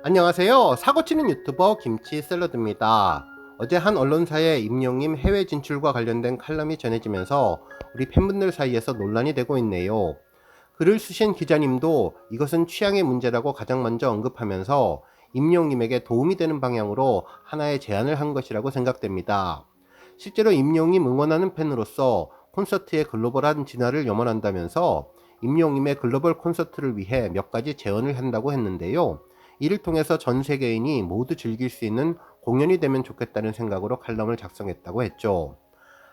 안녕하세요. 사고치는 유튜버 김치샐러드입니다. 어제 한 언론사에 임영님 해외 진출과 관련된 칼럼이 전해지면서 우리 팬분들 사이에서 논란이 되고 있네요. 글을 쓰신 기자님도 이것은 취향의 문제라고 가장 먼저 언급하면서 임영님에게 도움이 되는 방향으로 하나의 제안을 한 것이라고 생각됩니다. 실제로 임영님 응원하는 팬으로서 콘서트의 글로벌한 진화를 염원한다면서 임영님의 글로벌 콘서트를 위해 몇 가지 제언을 한다고 했는데요. 이를 통해서 전 세계인이 모두 즐길 수 있는 공연이 되면 좋겠다는 생각으로 칼럼을 작성했다고 했죠.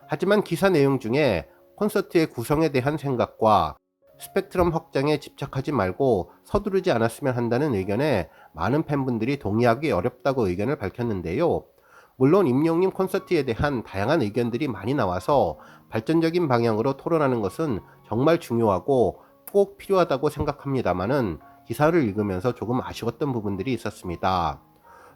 하지만 기사 내용 중에 콘서트의 구성에 대한 생각과 스펙트럼 확장에 집착하지 말고 서두르지 않았으면 한다는 의견에 많은 팬분들이 동의하기 어렵다고 의견을 밝혔는데요. 물론 임영님 콘서트에 대한 다양한 의견들이 많이 나와서 발전적인 방향으로 토론하는 것은 정말 중요하고 꼭 필요하다고 생각합니다마는 기사를 읽으면서 조금 아쉬웠던 부분들이 있었습니다.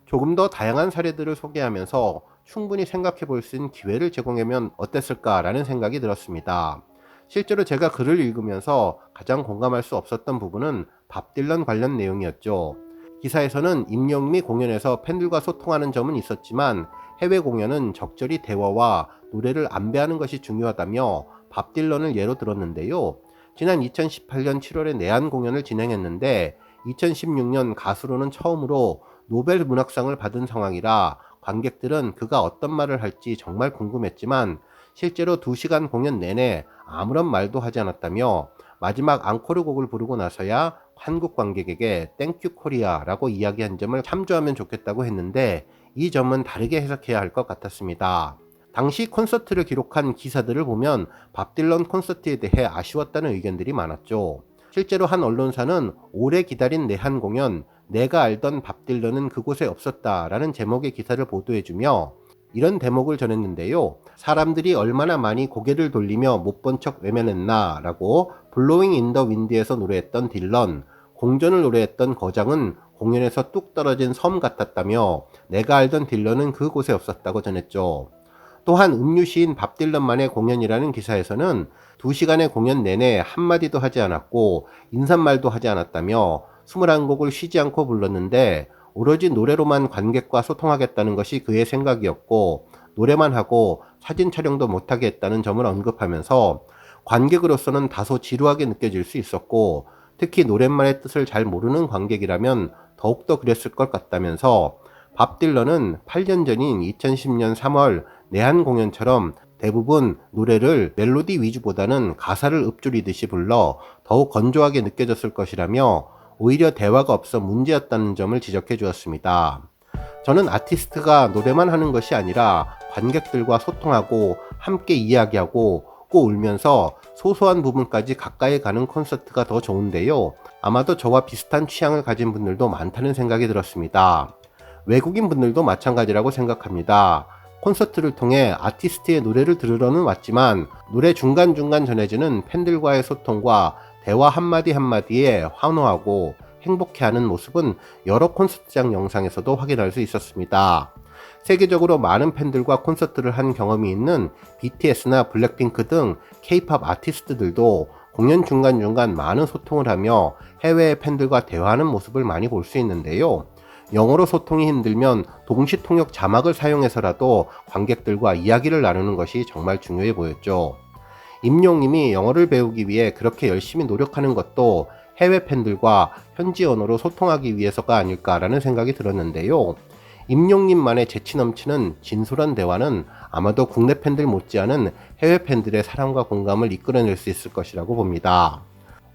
조금 더 다양한 사례들을 소개하면서 충분히 생각해 볼 수 있는 기회를 제공하면 어땠을까라는 생각이 들었습니다. 실제로 제가 글을 읽으면서 가장 공감할 수 없었던 부분은 밥 딜런 관련 내용이었죠. 기사에서는 임영미 공연에서 팬들과 소통하는 점은 있었지만 해외 공연은 적절히 대화와 노래를 안배하는 것이 중요하다며 밥 딜런을 예로 들었는데요. 지난 2018년 7월에 내한 공연을 진행했는데 2016년 가수로는 처음으로 노벨 문학상을 받은 상황이라 관객들은 그가 어떤 말을 할지 정말 궁금했지만 실제로 2시간 공연 내내 아무런 말도 하지 않았다며 마지막 앙코르 곡을 부르고 나서야 한국 관객에게 땡큐 코리아라고 이야기한 점을 참조하면 좋겠다고 했는데 이 점은 다르게 해석해야 할 것 같았습니다. 당시 콘서트를 기록한 기사들을 보면 밥 딜런 콘서트에 대해 아쉬웠다는 의견들이 많았죠. 실제로 한 언론사는 오래 기다린 내한 공연, 내가 알던 밥 딜런은 그곳에 없었다라는 제목의 기사를 보도해주며 이런 대목을 전했는데요. 사람들이 얼마나 많이 고개를 돌리며 못 본 척 외면했나 라고 블로잉 인 더 윈드에서 노래했던 딜런, 공전을 노래했던 거장은 공연에서 뚝 떨어진 섬 같았다며 내가 알던 딜런은 그곳에 없었다고 전했죠. 또한 음유시인 밥 딜런만의 공연이라는 기사에서는 2시간의 공연 내내 한마디도 하지 않았고 인사말도 하지 않았다며 21곡을 쉬지 않고 불렀는데 오로지 노래로만 관객과 소통하겠다는 것이 그의 생각이었고 노래만 하고 사진 촬영도 못하게 했다는 점을 언급하면서 관객으로서는 다소 지루하게 느껴질 수 있었고 특히 노랫말의 뜻을 잘 모르는 관객이라면 더욱더 그랬을 것 같다면서 밥 딜런은 8년 전인 2010년 3월 내한 공연처럼 대부분 노래를 멜로디 위주보다는 가사를 읊조리듯이 불러 더욱 건조하게 느껴졌을 것이라며 오히려 대화가 없어 문제였다는 점을 지적해 주었습니다. 저는 아티스트가 노래만 하는 것이 아니라 관객들과 소통하고 함께 이야기하고 꼭 울면서 소소한 부분까지 가까이 가는 콘서트가 더 좋은데요. 아마도 저와 비슷한 취향을 가진 분들도 많다는 생각이 들었습니다. 외국인 분들도 마찬가지라고 생각합니다. 콘서트를 통해 아티스트의 노래를 들으러는 왔지만 노래 중간중간 전해지는 팬들과의 소통과 대화 한마디 한마디에 환호하고 행복해하는 모습은 여러 콘서트장 영상에서도 확인할 수 있었습니다. 세계적으로 많은 팬들과 콘서트를 한 경험이 있는 BTS나 블랙핑크 등 K-팝 아티스트들도 공연 중간중간 많은 소통을 하며 해외의 팬들과 대화하는 모습을 많이 볼 수 있는데요. 영어로 소통이 힘들면 동시 통역 자막을 사용해서라도 관객들과 이야기를 나누는 것이 정말 중요해 보였죠. 임용님이 영어를 배우기 위해 그렇게 열심히 노력하는 것도 해외 팬들과 현지 언어로 소통하기 위해서가 아닐까라는 생각이 들었는데요. 임용님만의 재치 넘치는 진솔한 대화는 아마도 국내 팬들 못지않은 해외 팬들의 사랑과 공감을 이끌어낼 수 있을 것이라고 봅니다.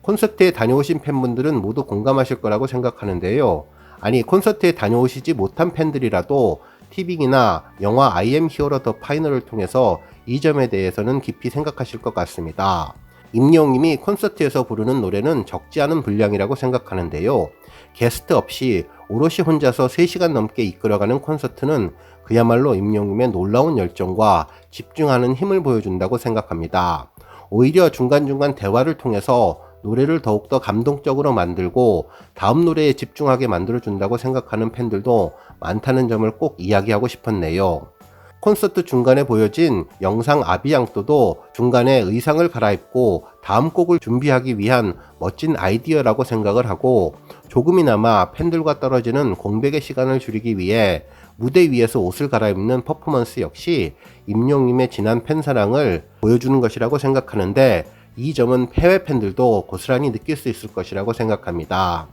콘서트에 다녀오신 팬분들은 모두 공감하실 거라고 생각하는데요. 아니 콘서트에 다녀오시지 못한 팬들이라도 티빙이나 영화 I am hero the final을 통해서 이 점에 대해서는 깊이 생각하실 것 같습니다. 임영님이 콘서트에서 부르는 노래는 적지 않은 분량이라고 생각하는데요. 게스트 없이 오롯이 혼자서 3시간 넘게 이끌어가는 콘서트는 그야말로 임영님의 놀라운 열정과 집중하는 힘을 보여준다고 생각합니다. 오히려 중간중간 대화를 통해서 노래를 더욱더 감동적으로 만들고 다음 노래에 집중하게 만들어준다고 생각하는 팬들도 많다는 점을 꼭 이야기하고 싶었네요. 콘서트 중간에 보여진 영상 아비앙토도 중간에 의상을 갈아입고 다음 곡을 준비하기 위한 멋진 아이디어라고 생각을 하고 조금이나마 팬들과 떨어지는 공백의 시간을 줄이기 위해 무대 위에서 옷을 갈아입는 퍼포먼스 역시 임영님의 진한 팬사랑을 보여주는 것이라고 생각하는데, 이 점은 해외 팬들도 고스란히 느낄 수 있을 것이라고 생각합니다.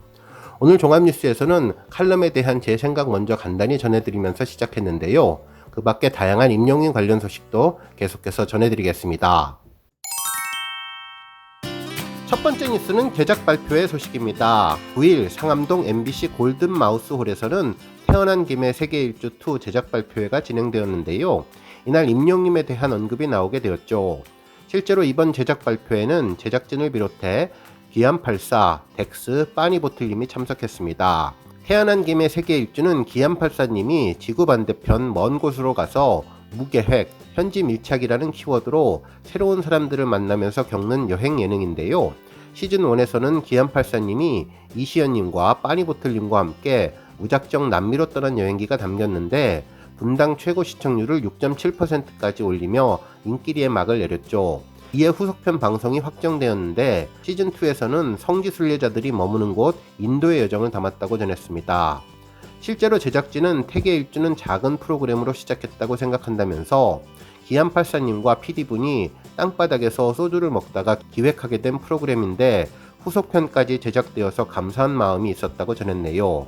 오늘 종합뉴스에서는 칼럼에 대한 제 생각 먼저 간단히 전해드리면서 시작했는데요. 그 밖에 다양한 임영님 관련 소식도 계속해서 전해드리겠습니다. 첫 번째 뉴스는 제작 발표의 소식입니다. 9일 상암동 MBC 골든 마우스홀에서는 태어난 김에 세계 일주 2 제작 발표회가 진행되었는데요. 이날 임영님에 대한 언급이 나오게 되었죠. 실제로 이번 제작 발표회는 제작진을 비롯해 기안84, 덱스, 빠니보틀님이 참석했습니다. 태어난 김에 세계 일주는 기안84님이 지구 반대편 먼 곳으로 가서 무계획, 현지 밀착이라는 키워드로 새로운 사람들을 만나면서 겪는 여행 예능인데요. 시즌1에서는 기안84님이 이시연님과 빠니보틀님과 함께 무작정 남미로 떠난 여행기가 담겼는데 분당 최고 시청률을 6.7%까지 올리며 인기리에 막을 내렸죠. 이에 후속편 방송이 확정되었는데 시즌2에서는 성지 순례자들이 머무는 곳 인도의 여정을 담았다고 전했습니다. 실제로 제작진은 태계 일주는 작은 프로그램으로 시작했다고 생각한다면서 기안84님과 PD분이 땅바닥에서 소주를 먹다가 기획하게 된 프로그램인데 후속편까지 제작되어서 감사한 마음이 있었다고 전했네요.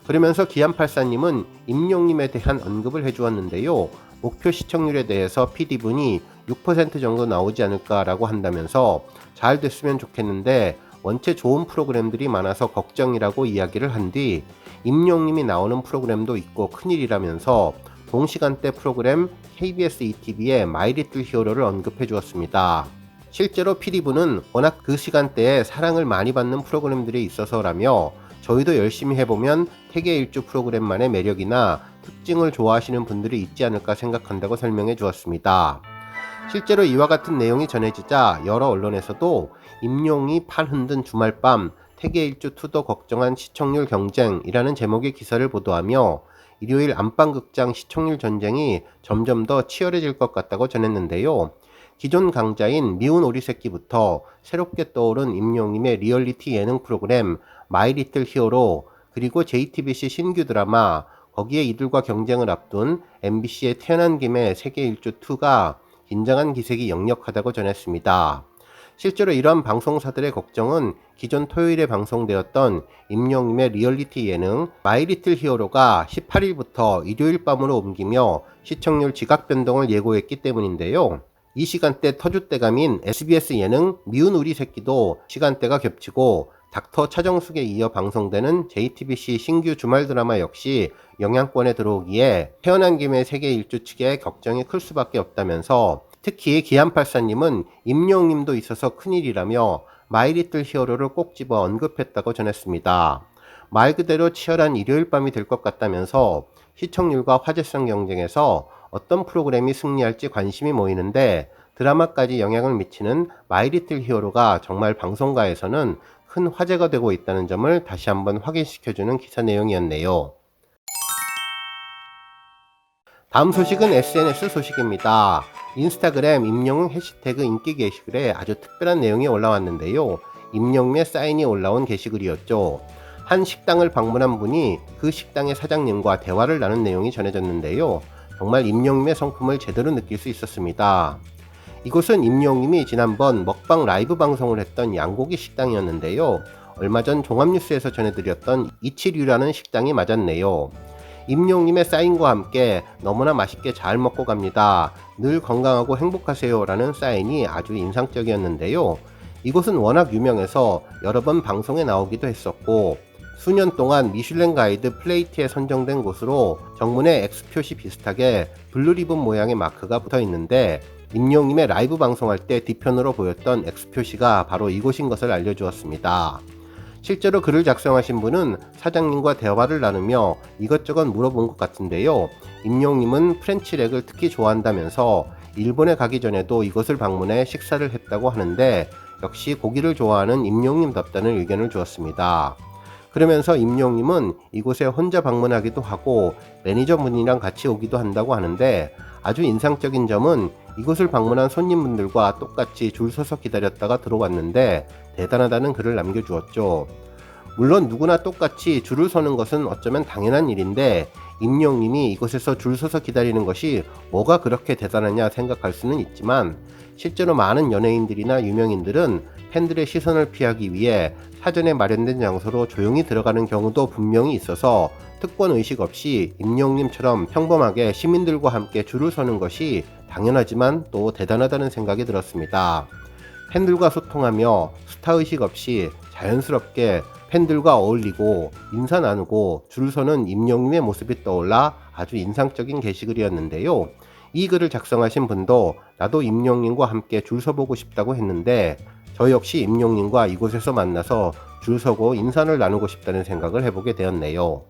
그러면서 기안84님은 임영님에 대한 언급을 해주었는데요. 목표 시청률에 대해서 PD분이 6% 정도 나오지 않을까라고 한다면서 잘 됐으면 좋겠는데 원체 좋은 프로그램들이 많아서 걱정이라고 이야기를 한 뒤 임영님이 나오는 프로그램도 있고 큰일이라면서 동시간대 프로그램 KBS ETV의 마이리틀 히어로를 언급해 주었습니다. 실제로 PD분은 워낙 그 시간대에 사랑을 많이 받는 프로그램들이 있어서라며 저희도 열심히 해보면 태계 일주 프로그램만의 매력이나 특징을 좋아하시는 분들이 있지 않을까 생각한다고 설명해 주었습니다. 실제로 이와 같은 내용이 전해지자 여러 언론에서도 임영이 판 흔든 주말밤 태계 일주 2도 걱정한 시청률 경쟁이라는 제목의 기사를 보도하며 일요일 안방극장 시청률 전쟁이 점점 더 치열해질 것 같다고 전했는데요. 기존 강자인 미운 오리 새끼부터 새롭게 떠오른 임영님의 리얼리티 예능 프로그램 마이리틀 히어로, 그리고 JTBC 신규 드라마, 거기에 이들과 경쟁을 앞둔 MBC의 태어난 김에 세계 일주 2가 긴장한 기색이 역력하다고 전했습니다. 실제로 이러한 방송사들의 걱정은 기존 토요일에 방송되었던 임영님의 리얼리티 예능 마이리틀 히어로가 18일부터 일요일 밤으로 옮기며 시청률 지각 변동을 예고했기 때문인데요. 이 시간대 터줏대감인 SBS 예능 미운 우리 새끼도 시간대가 겹치고 닥터 차정숙에 이어 방송되는 JTBC 신규 주말 드라마 역시 영향권에 들어오기에 태어난 김에 세계 일주 측의 걱정이 클 수밖에 없다면서 특히 기안84님은 임영님도 있어서 큰일이라며 마이리틀 히어로를 꼭 집어 언급했다고 전했습니다. 말 그대로 치열한 일요일 밤이 될 것 같다면서 시청률과 화제성 경쟁에서 어떤 프로그램이 승리할지 관심이 모이는데 드라마까지 영향을 미치는 마이리틀 히어로가 정말 방송가에서는 큰 화제가 되고 있다는 점을 다시 한번 확인시켜주는 기사 내용이었네요. 다음 소식은 SNS 소식입니다. 인스타그램 임영웅 해시태그 인기 게시글에 아주 특별한 내용이 올라왔는데요. 임영웅의 사인이 올라온 게시글이었죠. 한 식당을 방문한 분이 그 식당의 사장님과 대화를 나눈 내용이 전해졌는데요. 정말 임영웅의 성품을 제대로 느낄 수 있었습니다. 이곳은 임영웅이 지난번 먹방 라이브 방송을 했던 양고기 식당이었는데요. 얼마 전 종합뉴스에서 전해드렸던 이치류라는 식당이 맞았네요. 임영웅의 사인과 함께 너무나 맛있게 잘 먹고 갑니다. 늘 건강하고 행복하세요 라는 사인이 아주 인상적이었는데요. 이곳은 워낙 유명해서 여러 번 방송에 나오기도 했었고 수년 동안 미슐랭 가이드 플레이트에 선정된 곳으로 정문에 X표시 비슷하게 블루리본 모양의 마크가 붙어 있는데 임영웅의 라이브 방송할 때 뒤편으로 보였던 X표시가 바로 이곳인 것을 알려주었습니다. 실제로 글을 작성하신 분은 사장님과 대화를 나누며 이것저것 물어본 것 같은데요. 임영웅님은 프렌치렉을 특히 좋아한다면서 일본에 가기 전에도 이곳을 방문해 식사를 했다고 하는데 역시 고기를 좋아하는 임영웅님답다는 의견을 주었습니다. 그러면서 임영웅님은 이곳에 혼자 방문하기도 하고 매니저분이랑 같이 오기도 한다고 하는데 아주 인상적인 점은 이곳을 방문한 손님분들과 똑같이 줄 서서 기다렸다가 들어왔는데 대단하다는 글을 남겨주었죠. 물론 누구나 똑같이 줄을 서는 것은 어쩌면 당연한 일인데 임영님이 이곳에서 줄 서서 기다리는 것이 뭐가 그렇게 대단하냐 생각할 수는 있지만 실제로 많은 연예인들이나 유명인들은 팬들의 시선을 피하기 위해 사전에 마련된 장소로 조용히 들어가는 경우도 분명히 있어서 특권 의식 없이 임영님처럼 평범하게 시민들과 함께 줄을 서는 것이 당연하지만 또 대단하다는 생각이 들었습니다. 팬들과 소통하며 스타의식 없이 자연스럽게 팬들과 어울리고 인사 나누고 줄 서는 임영님의 모습이 떠올라 아주 인상적인 게시글이었는데요. 이 글을 작성하신 분도 나도 임영님과 함께 줄 서보고 싶다고 했는데 저 역시 임영님과 이곳에서 만나서 줄 서고 인사를 나누고 싶다는 생각을 해보게 되었네요.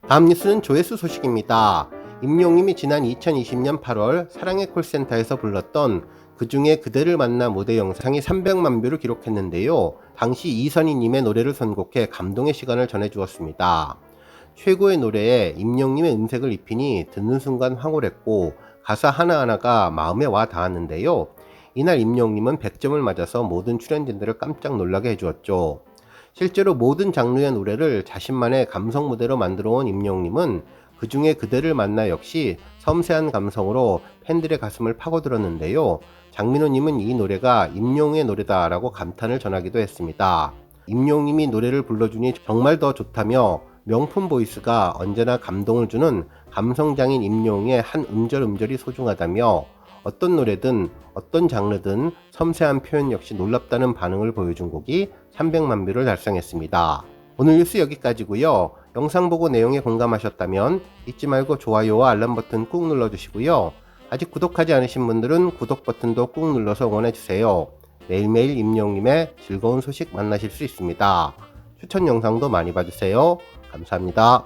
다음 뉴스는 조회수 소식입니다. 임영님이 지난 2020년 8월 사랑의 콜센터에서 불렀던 그중에 그대를 만나 무대 영상이 300만 뷰를 기록했는데요. 당시 이선희님의 노래를 선곡해 감동의 시간을 전해주었습니다. 최고의 노래에 임영님의 음색을 입히니 듣는 순간 황홀했고 가사 하나하나가 마음에 와 닿았는데요. 이날 임영님은 100점을 맞아서 모든 출연진들을 깜짝 놀라게 해주었죠. 실제로 모든 장르의 노래를 자신만의 감성 무대로 만들어 온 임영님은 그중에 그대를 만나 역시 섬세한 감성으로 팬들의 가슴을 파고들었는데요. 장민호님은 이 노래가 임영웅의 노래다라고 감탄을 전하기도 했습니다. 임영웅님이 노래를 불러주니 정말 더 좋다며 명품 보이스가 언제나 감동을 주는 감성장인 임영웅의 한 음절음절이 소중하다며 어떤 노래든 어떤 장르든 섬세한 표현 역시 놀랍다는 반응을 보여준 곡이 300만 뷰를 달성했습니다. 오늘 뉴스 여기까지고요. 영상 보고 내용에 공감하셨다면 잊지 말고 좋아요와 알람 버튼 꾹 눌러주시고요. 아직 구독하지 않으신 분들은 구독 버튼도 꾹 눌러서 응원해주세요. 매일매일 임영웅님의 즐거운 소식 만나실 수 있습니다. 추천 영상도 많이 봐주세요. 감사합니다.